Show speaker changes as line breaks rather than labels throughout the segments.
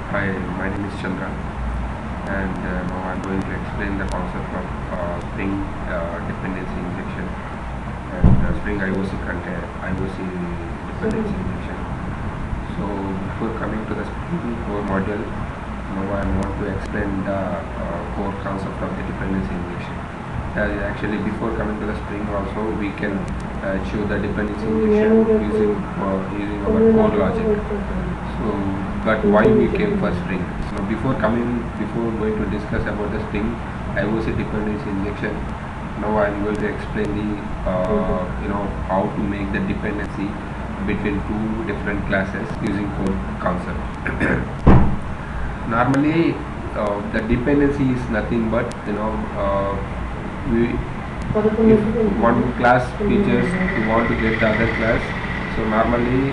Hi, my name is Chandra, and now I'm going to explain the concept of Spring dependency injection and Spring IOC dependency injection. So before coming to the Spring core module, now I want to explain the core concept of the dependency injection. Actually, before coming to the Spring, also we can show the dependency injection using our core logic. So, but why we came for Spring? So before going to discuss about the Spring IOC dependency injection, now I am going to explain the how to make the dependency between two different classes using core concept. Normally, the dependency is nothing but we if one class features you want to get the other class. So normally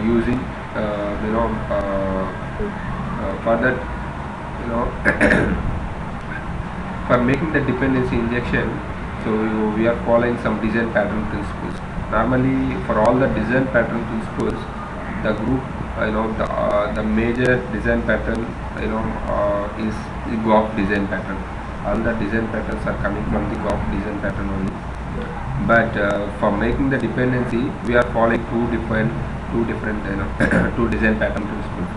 using for that for making the dependency injection, so we are following some design pattern principles. Normally, for all the design pattern principles, the group the major design pattern is the GOF design pattern. All the design patterns are coming from the GOF design pattern only. But for making the dependency, we are following two different two design pattern principles.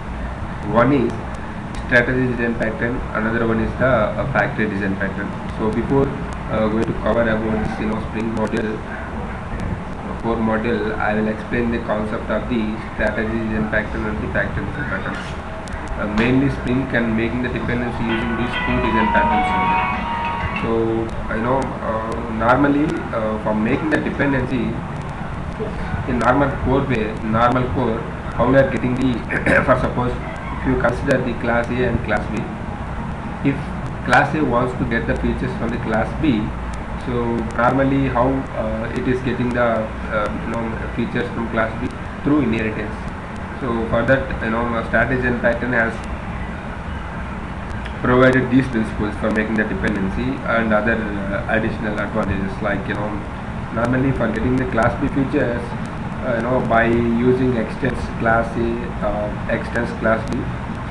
One is strategy design pattern, another one is the factory design pattern. So before going to cover about this Spring model core model, I will explain the concept of the strategy design pattern and the factory design pattern. Mainly Spring can making the dependency using these two design patterns only. So normally for making the dependency in normal core, how we are getting the for suppose if you consider the class A and class B, if class A wants to get the features from the class B, so normally how it is getting the features from class B through inheritance. So for that strategy and pattern has provided these principles for making the dependency and other additional advantages, like normally for getting the class B features by using extends class A extends class B.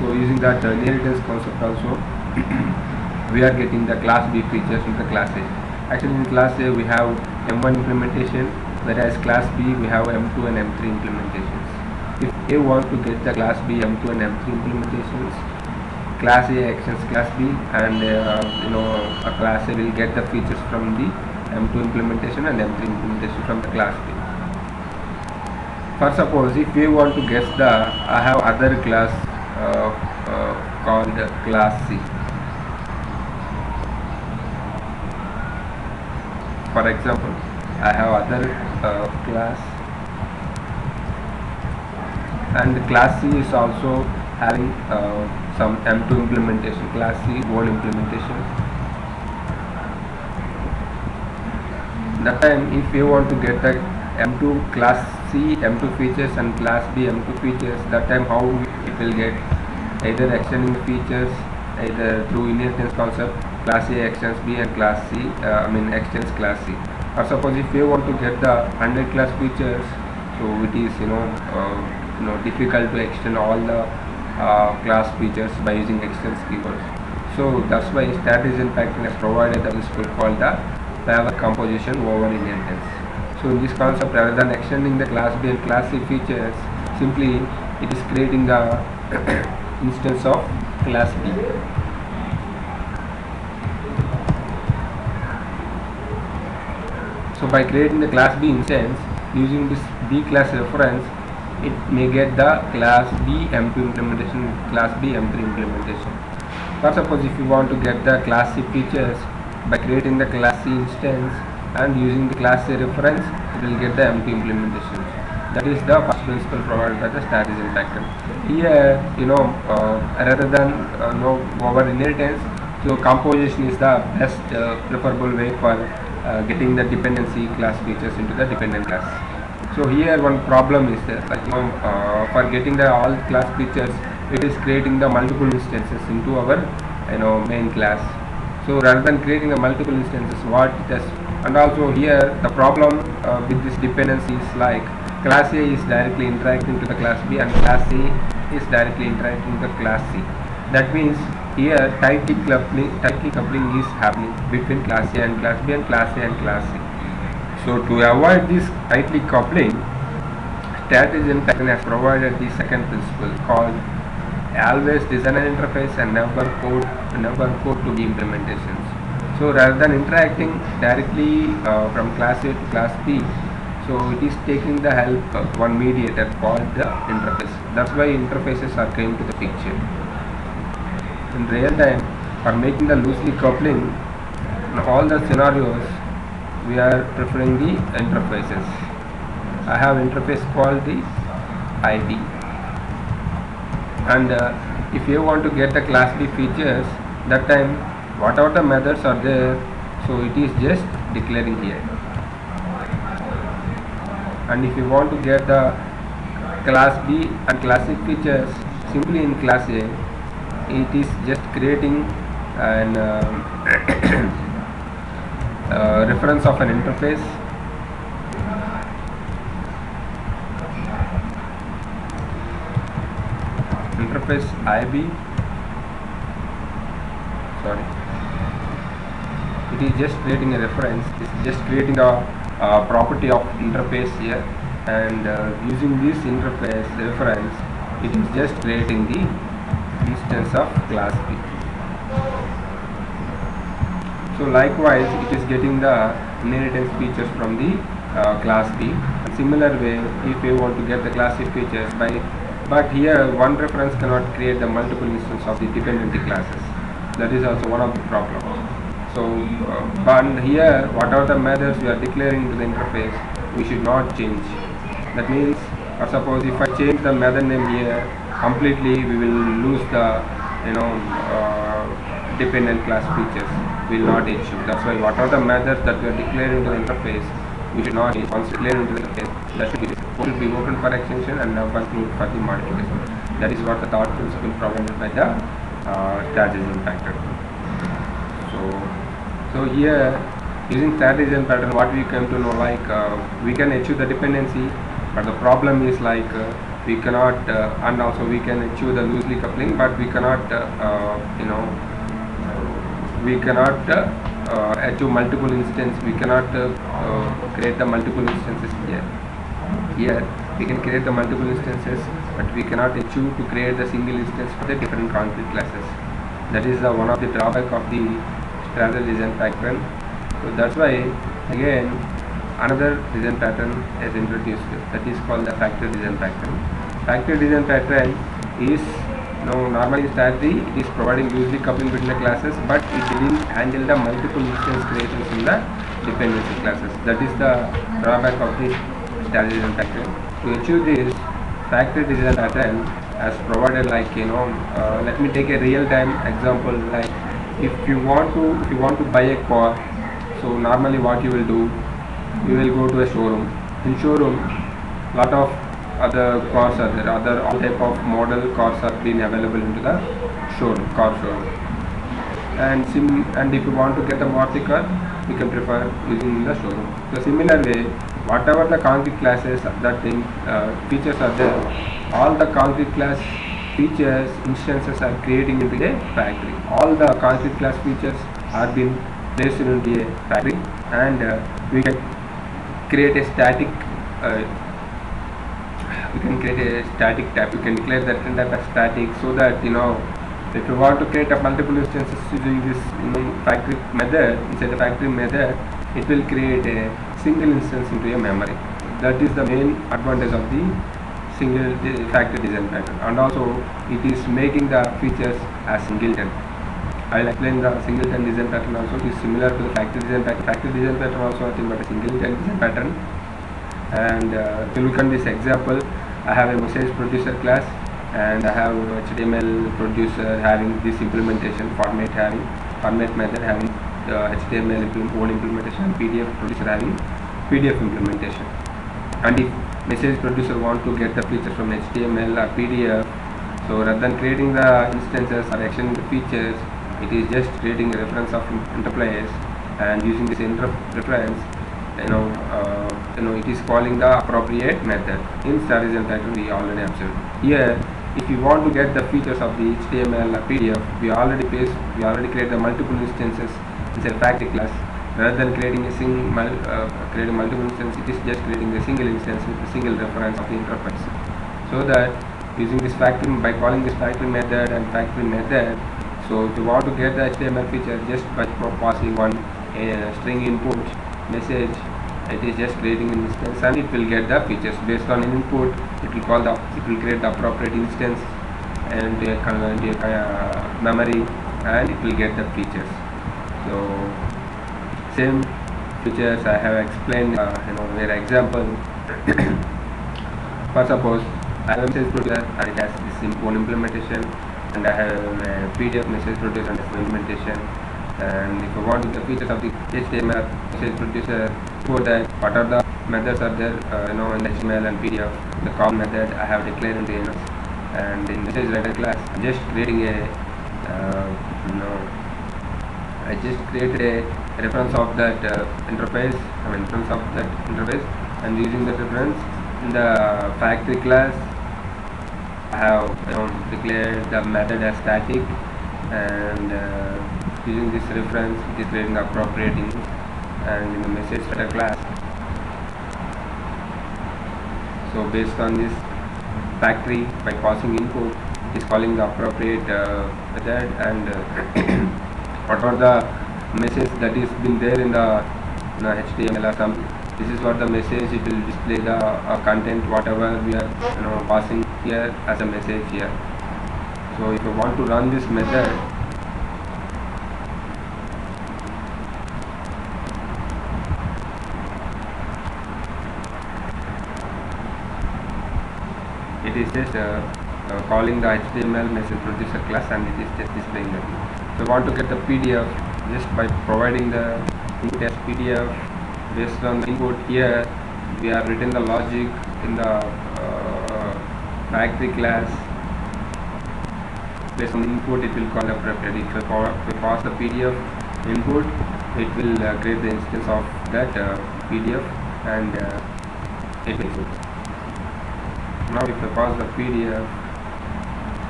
So using that inheritance concept also we are getting the class B features in the class A. Actually in class A we have M1 implementation, whereas class B we have M2 and M3 implementations. If A wants to get the class B M2 and M3 implementations, class A extends class B, and a class A will get the features from the M2 implementation and M3 implementation from the class B. For suppose if we want to guess I have other class called class C. For example, I have other class, and class C is also having some M2 implementation, class C own implementation. That time if you want to get the M2 class C M2 features and class B M2 features, that time how it will get, either extending the features either through inheritance concept, class A extends B and class C extends class C. Or suppose if you want to get the 100 class features, so it is difficult to extend all the class features by using extends keywords. So that's why strategy and pattern has provided the principle called the favor composition over inheritance. So in this concept, rather than extending the class B and class C features, simply it is creating the instance of class B. So by creating the class B instance using this B class reference, it may get the class B M2 implementation, class B M3 implementation. For suppose if you want to get the class C features, by creating the class C instance and using the class C reference, it will get the M2 implementation. That is the first principle provided by the strategy and pattern. Here rather than over inheritance, so composition is the best preferable way for getting the dependency class features into the dependent class. So here one problem is there, like for getting the all class features, it is creating the multiple instances into our main class. So rather than creating the multiple instances, what it does, and also here the problem with this dependency is like class A is directly interacting to the class B, and class C is directly interacting with the class C. That means here tightly coupling is happening between class A and class B and class A and class C. So to avoid this tightly coupling, Strategian pattern has provided the second principle called always design an interface and never code to the implementations. So rather than interacting directly from class A to class B, so it is taking the help of one mediator called the interface. That's why interfaces are came to the picture. In real time, for making the loosely coupling, in all the scenarios, we are preferring the interfaces. I have interface called the IB, and if you want to get the class B features, that time whatever the methods are there, so it is just declaring here. And if you want to get the class B and class C features, simply in class A, it is just creating an reference of an interface, IB. Sorry, it is just creating a reference. It's just creating a property of interface here, and using this interface reference, it is just creating the instance of class B. So likewise, it is getting the inheritance features from the class B. Similar way, if you want to get the class C features but here one reference cannot create the multiple instances of the dependency classes. That is also one of the problems. So but here whatever the methods we are declaring to the interface, we should not change. That means, suppose if I change the method name here, completely we will lose the dependent class features, will not issue. That's why whatever the methods that we are declaring to the interface, we should not change. Once declared into the interface, that should be open for extension and now conclude for the modification. That is what the thought principle provided by the strategic factor. So here, using strategic pattern, what we came to know, like we can achieve the dependency, but the problem is like we cannot, and also we can achieve the loosely coupling, but we cannot, achieve multiple instances. We cannot create the multiple instances here. Here we can create the multiple instances, but we cannot achieve to create the single instance for the different concrete classes. That is one of the drawback of the strategic design pattern. So that's why again another design pattern is introduced, that is called the factory design pattern. Factory design pattern is normally strategy, it is providing loosely coupling between the classes, but it didn't handle the multiple instance creations in the dependency classes. That is the drawback of this strategy design pattern. To achieve this, factory design pattern has provided, like let me take a real-time example. Like if you want to buy a car, so normally what you will do, you will go to a showroom. In showroom, lot of other cars are there, all type of model cars are being available into the car showroom. And if you want to get a Maruti car, you can prefer using the showroom. So similar way, whatever the concrete classes that features are there, all the concrete class features instances are creating into a factory. All the concrete class features are being placed into a factory, and we can create a static type. You can declare that type as static, so that if you want to create a multiple instances using this factory method, inside the factory method, it will create a single instance into a memory. That is the main advantage of the single factory design pattern, and also it is making the features as singleton. I will explain the singleton design pattern also. It is similar to the factory design pattern. Factory design pattern also nothing but a singleton design pattern. And if you look at this example, I have a message producer class, and I have HTML producer having this implementation format method having HTML own implementation, and PDF producer having PDF implementation. And if message producer want to get the features from HTML or PDF, so rather than creating the instances or extending the features, it is just creating a reference of interface, and using this reference, it is calling the appropriate method. In strategy pattern we already observed. Here
if you want to get the features of the HTML PDF, we already create the multiple instances inside factory class. Rather than creating creating multiple instances, it is just creating a single instance with a single reference of the interface. So that using this factory, by calling this factory method and factory method, so if you want to get the HTML feature just by passing one string input message, it is just creating an instance and it will get the features based on an input. It will create the appropriate instance and memory, and it will get the features. So same features I have explained where example. For suppose I have a message producer and it has this simple implementation, and I have a PDF message producer and implementation. And if I want the features of the HTML message producer, for that what are the methods are there in HTML and PDF. The common method I have declared in the NS, and in message writer class just creating a I just created a reference of that interface, and using that reference in the factory class I have declared the method as static, and using this reference it is creating the appropriate input. And in the message writer class, so based on this factory, by passing input, it is calling the appropriate method, and whatever the message that is been there in the HTML or something, this is what the message it will display the content whatever we are passing here as a message here. So if you want to run this method, it is just calling the HTML message producer class, and it is just displaying that. So we want to get the PDF just by providing the input as PDF. Based on the input here, we have written the logic in the factory class. Based on the input, it will call the appropriate. If we pass the PDF input, it will create the instance of that PDF, and it will. Now if I pass the PDF,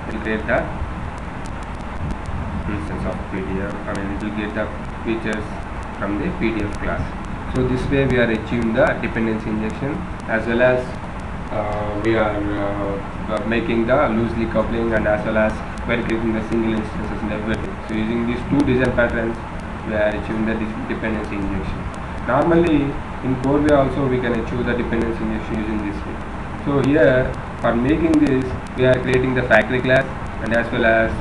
it will create the instance of PDF. It will get the features from the PDF class. So this way we are achieving the dependency injection, as well as we are making the loosely coupling, and as well as we are creating the single instances and everything. So using these two design patterns, we are achieving the dependency injection. Normally in core way also we can achieve the dependency injection using this way. So here for making this, we are creating the factory class, and as well as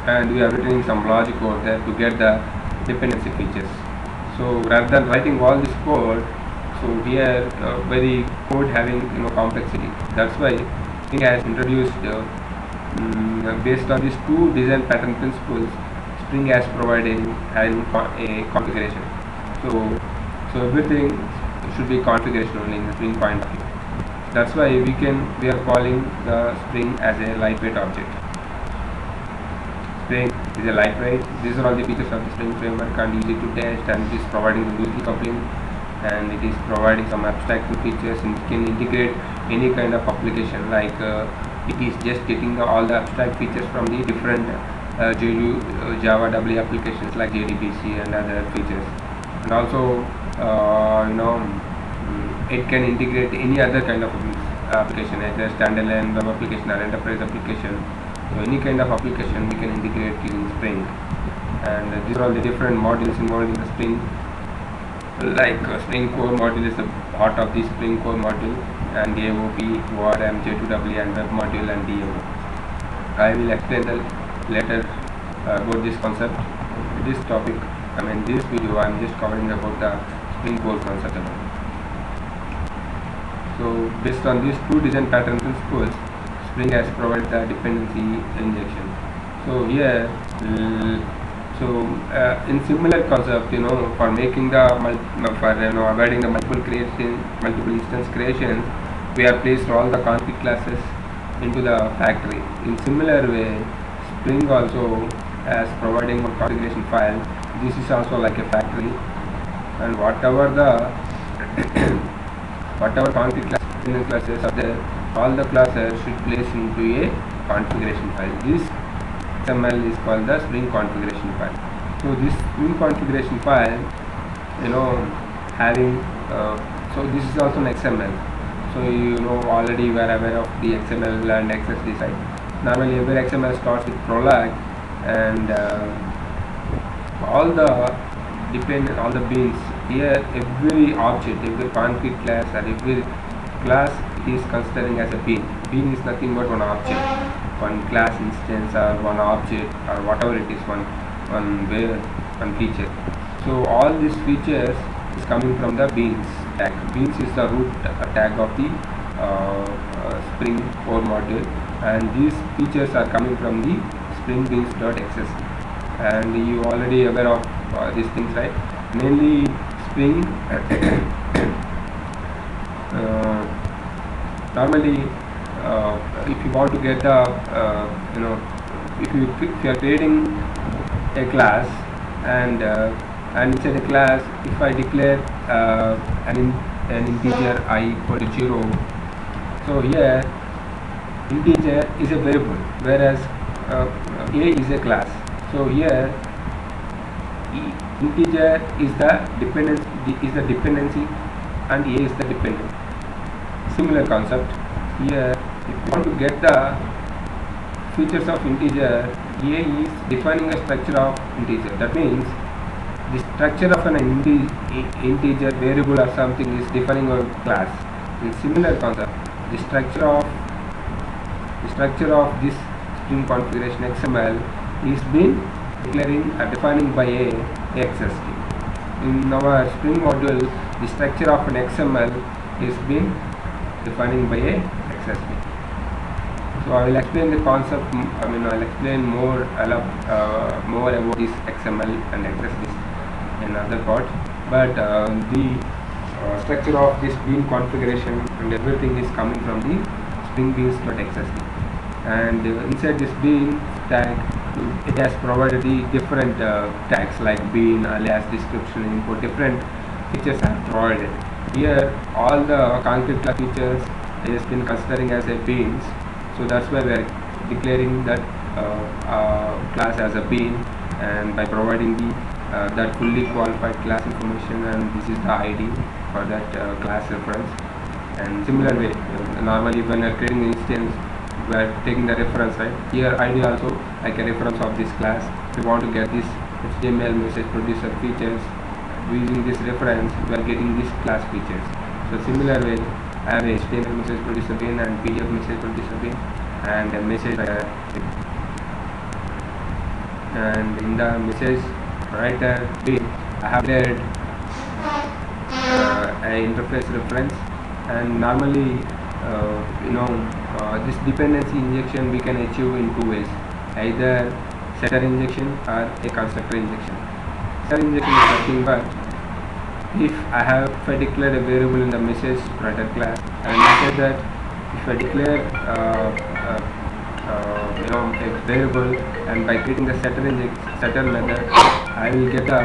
and we are writing some logic over there to get the dependency features. So rather than writing all this code, so here very code having complexity. That's why Spring has introduced based on these two design pattern principles, Spring has provided a configuration. So everything should be configuration only in the Spring point of view. That's why we are calling the Spring as a lightweight object. Spring is a lightweight. These are all the features of the Spring framework, and easy to test, and it is providing the loosely coupling, and it is providing some abstract features, and it can integrate any kind of application, like it is just getting all the abstract features from the different Java EE applications like JDBC and other features. And also it can integrate any other kind of application, either standalone web application or enterprise application. So any kind of application we can integrate using Spring, and these are all the different modules involved in the Spring. Like Spring Core module is the part of the Spring Core module, and AOP, ORM, J2EE, and Web module, and DMO. I will explain later about this concept. This topic, this video, I am just covering about the Spring Core concept. So based on these two design pattern principles, Spring has provided the dependency injection. So here, in similar concept, for making the avoiding the multiple instance creations, we have placed all the config classes into the factory. In similar way, Spring also as providing a configuration file. This is also like a factory, and whatever config classes are there, all the classes should place into a configuration file. This XML is called the Spring configuration file. So this Spring configuration file, having so this is also an XML. So already you are aware of the XML and XSD side. Normally every XML starts with Prolog, and all the beans here, every object, every concrete class or every class is considering as a bean. Bean is nothing but one object, one class instance or one object or whatever it is, one feature. So all these features is coming from the beans tag. Beans is the root tag of the Spring core module, and these features are coming from the Spring beans.xsd. And you already aware of these things, right? Mainly Spring normally if you want to get the if you are creating a class, and inside a class, if I declare an integer I equal to 0, so here integer is a variable, whereas a is a class. So here integer is the dependency and a is the dependent. Similar concept here. If you want to get the features of integer, a is defining a structure of integer. That means the structure of an integer variable or something is defining a class. In similar concept, the structure of this Spring configuration XML is being defining by a XSD. In our Spring module, the structure of an XML is being defining by a XSD. So I will explain the concept. I will explain more about this XML and XSD in other part. But the structure of this bean configuration and everything is coming from the Spring beans.xsd. And inside this bean tag, it has provided the different tags like bean, alias, description, input. Different features are provided. Here all the concrete class features is been considering as a beans, so that's why we are declaring that class as a bean, and by providing the that fully qualified class information, and this is the ID for that class reference. And similar way, normally when we are creating an instance, we are taking the reference, right? Here ID also like a reference of this class. We want to get this HTML message producer features. Using this reference, we are getting this class features. So similar way, I have a HTML message producer bin and PDF message producer bin and a message and in the message writer bin I have added an interface reference. And normally this dependency injection we can achieve in two ways, either setter injection or a constructor injection. Setter injection is nothing but if I declared a variable in the message writer class, and after that if I declare a variable, and by creating the setter method, I will get the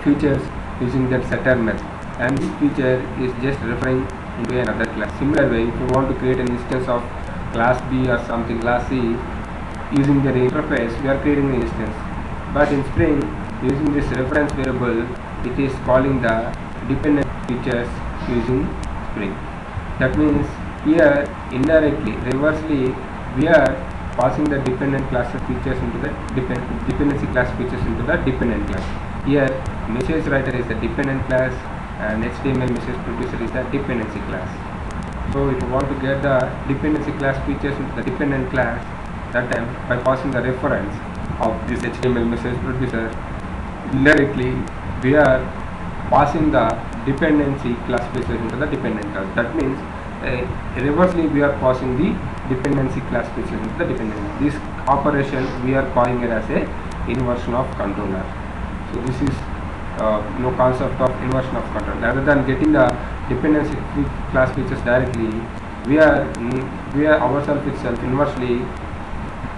features using that setter method, and this feature is just referring into another class. Similar way, if you want to create an instance of class B or something, class C, using the interface, we are creating an instance. But in Spring, using this reference variable, it is calling the dependent features using Spring. That means here indirectly, reversely, we are passing the dependent class features into the dependency class features into the dependent class. Here message writer is the dependent class and HTML message producer is the dependency class. So if you want to get the dependency class features into the dependent class, that time by passing the reference of this HTML message producer, indirectly we are passing the dependency class features into the dependent class. That means reversely we are passing the dependency class features into the dependent. This operation we are calling it as a inversion of controller. So this is no concept of inversion of controller. Rather than getting the dependency class features directly, we are ourselves itself inversely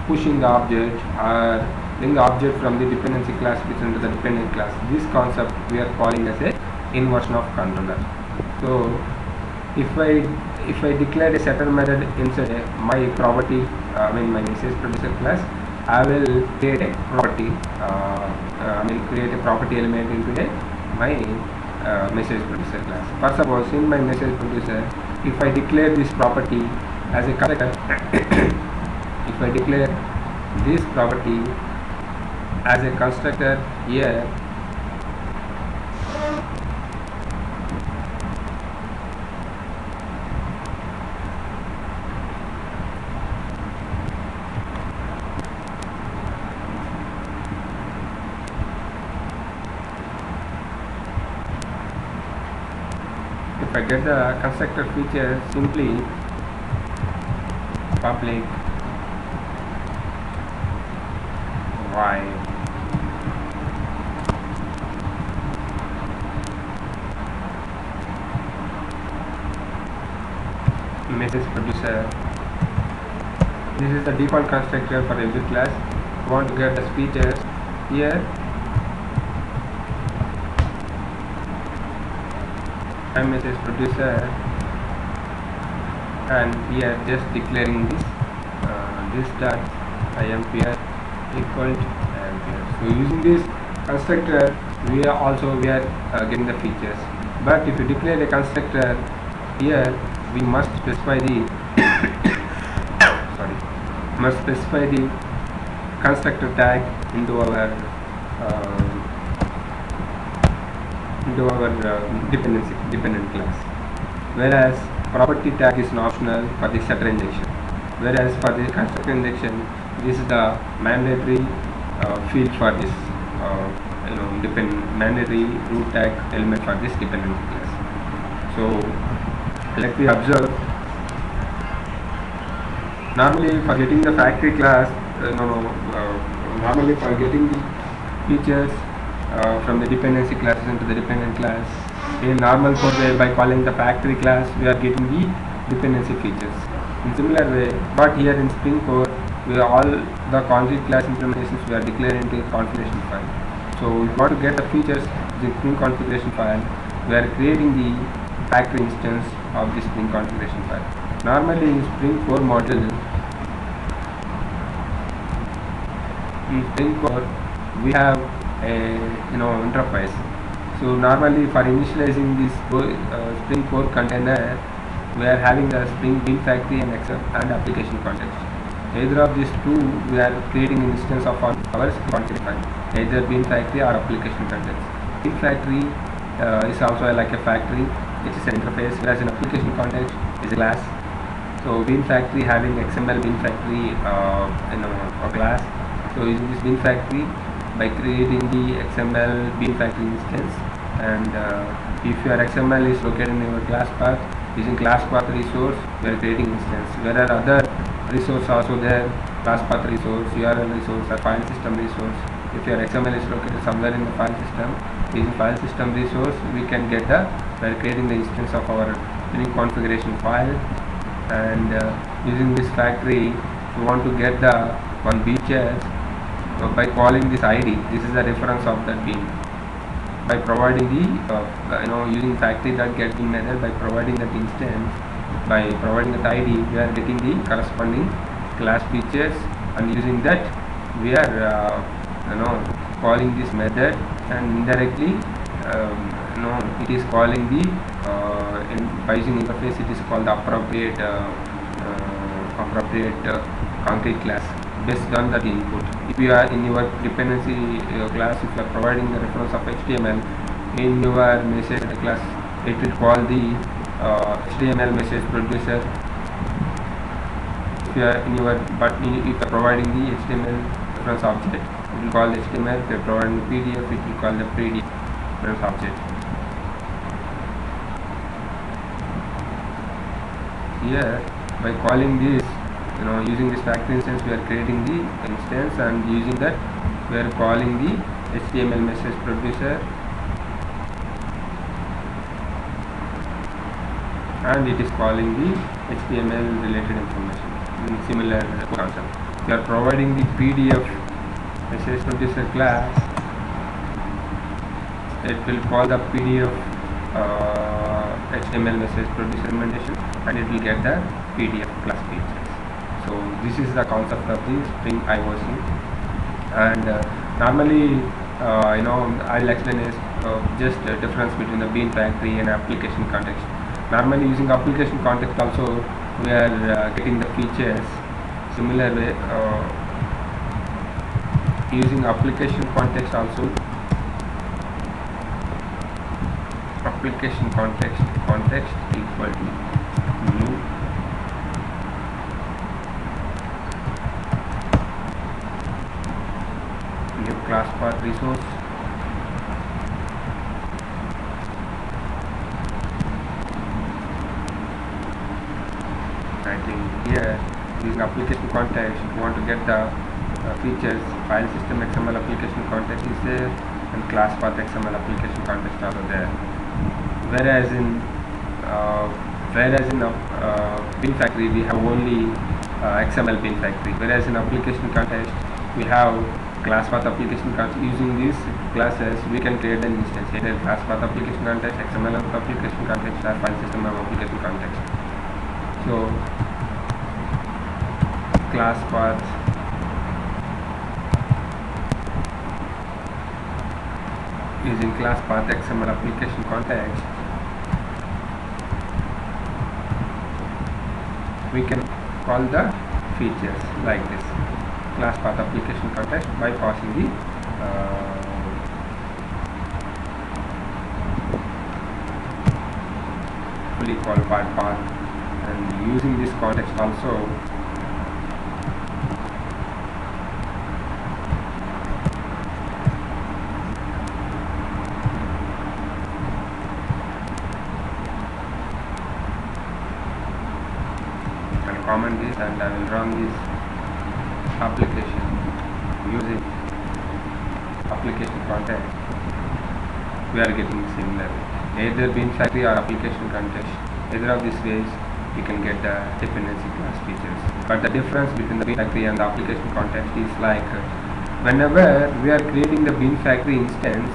pushing the object or bring the object from the dependency class feature into the dependent class. This concept we are calling as a inversion of controller. So if I if I declare a setter method inside my property, my message producer class, I will create a property. Create a property element into my message producer class. For suppose in my message producer, if I declare this property as a constructor, if I declare this property as a constructor here, if I get the constructor feature, simply public void message producer. This is the default constructor for every class. Want to get the features here, message producer, and here just declaring this dot IAMPR equal to ampere. So using this constructor, we are getting the features. But if you declare a constructor here, we must specify the constructor tag into our dependent class, whereas property tag is optional for the setter injection. Whereas for the constructor injection, this is the mandatory field for this mandatory root tag element for this dependency class. So let me observe. Normally for getting the factory class, normally for getting the features from the dependency classes into the dependent class, in normal code way, by calling the factory class, we are getting the dependency features. In similar way, but here in Spring Core, we are all the concrete class implementations we are declaring into a configuration file. So if we want to get the features in the Spring configuration file, we are creating the factory instance of the Spring configuration file. Normally in Spring Core module, we have a interface. So normally for initializing this Spring Core container, we are having the Spring Bean Factory and application context. Either of these two, we are creating an instance of our configuration file, either Bean Factory or application context. Bean Factory is also like a factory, which is an interface, whereas an application context is a class. So Bean Factory having XML Bean Factory a class. So using this Bean Factory, by creating the XML Bean Factory instance, and if your XML is located in your class path, using class path resource, we are creating instance. Whereas other resource also there, class path resource, URL resource, or file system resource. If your XML is located somewhere in the file system, using file system resource, we are creating the instance of our Spring configuration file, and using this factory, we want to get the one feature by calling this ID. This is the reference of that bean. By providing the using factory.getBean method, by providing that instance, by providing that ID, we are getting the corresponding class features, and using that we are calling this method, and indirectly it is calling the by using interface, it is called the appropriate concrete class based on that input. If you are in your dependency class, if you are providing the reference of HTML in your message class, it will call the HTML message producer. If you are in your if you are providing the HTML reference object, it will call the HTML. If you are providing the PDF, it will call the PDF reference object. Here, by calling this, using this factory instance, we are creating the instance, and using that we are calling the HTML message producer, and it is calling the HTML related information in similar concept. We are providing the PDF message producer class, it will call the PDF HTML message producer implementation. and it will get the PDF class features. So this is the concept of the Spring IOC. And normally I'll explain is just the difference between the bean factory and application context. Normally using application context also we are getting the features similar way. Using application context also, application context equal to new class path resource, I think here using application context you want to get the features. File system XML application context is there and class path XML application context are there. Whereas in bin factory we have only XML bin factory, whereas in application context we have class path application context. Using these classes we can create an instance, either class path application context, XML application context, or file system application context. So class path using class path XML application context, we can call the features like this, class path application context, by passing the fully qualified path, and using this context also comment this, and I will run this application using application context. We are getting similar, either bin factory or application context. Either of these ways you can get the dependency class features. But the difference between the bin factory and the application context is like whenever we are creating the bin factory instance,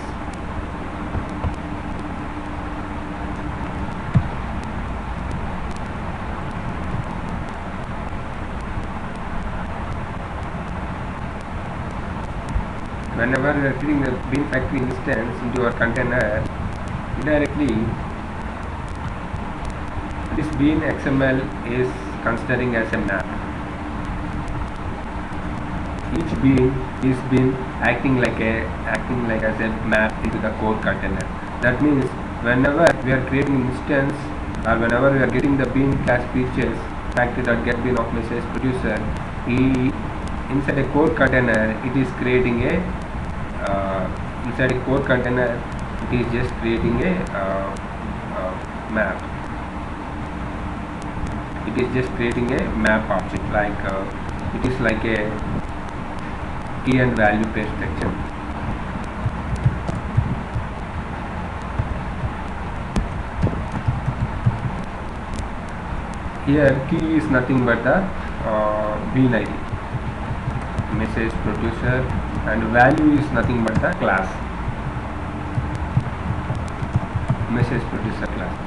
whenever we are creating the bin factory instance into our container, indirectly this bin XML is considering as a map. Each bin is been acting like as a map into the core container. That means whenever we are creating instance, or whenever we are getting the bin class features factory.getBin of message producer, inside a core container it is creating a inside a core container it is just creating a map. It is just creating a map object, like it is like a key and value pair structure. Here key is nothing but the bin ID, message producer, and value is nothing but the class, message producer class.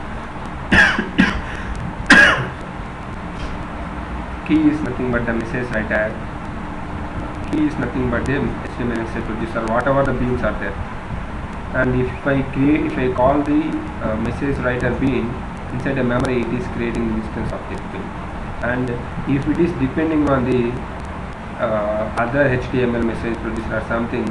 Key is nothing but the message writer, key is nothing but the HTML message producer, whatever the beans are there. And if I call the message writer bean inside a memory, it is creating instance of this bean. And if it is depending on the other HTML message producer or something,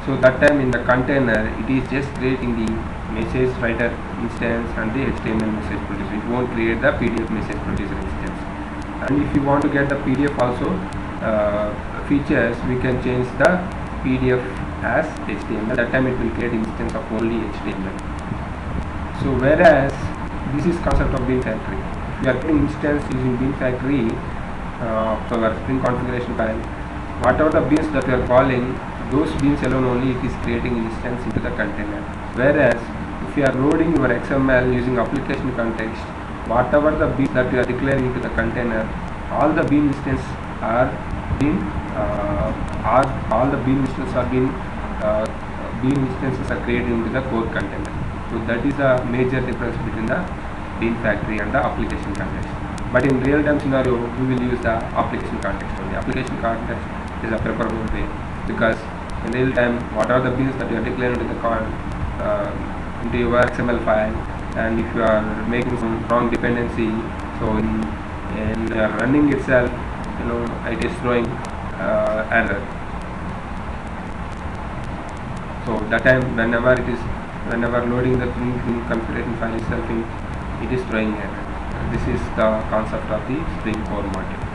so that time in the container it is just creating the message writer instance and the HTML message producer. It won't create the PDF message producer instance. And if you want to get the PDF also features, we can change the PDF as HTML. That time it will create instance of only HTML. So whereas this is concept of bin factory. If you are creating instance using bin factory, so our Spring configuration file, whatever the beans that we are calling, those beans alone only it is creating instance into the container. Whereas if you are loading your XML using application context, whatever the beans that you are declaring into the container, all the bean instances are being bean instances are created into the core container. So that is a major difference between the bean factory and the application context. But in real time scenario, we will use the application context only. Application context is a preferable way, because in real time, what are the beans that you are declaring into the into your XML file, and if you are making some wrong dependency, so in running itself, it is throwing error. So that time, whenever loading the configuration file itself, it is throwing error. This is the concept of the Spring Core module.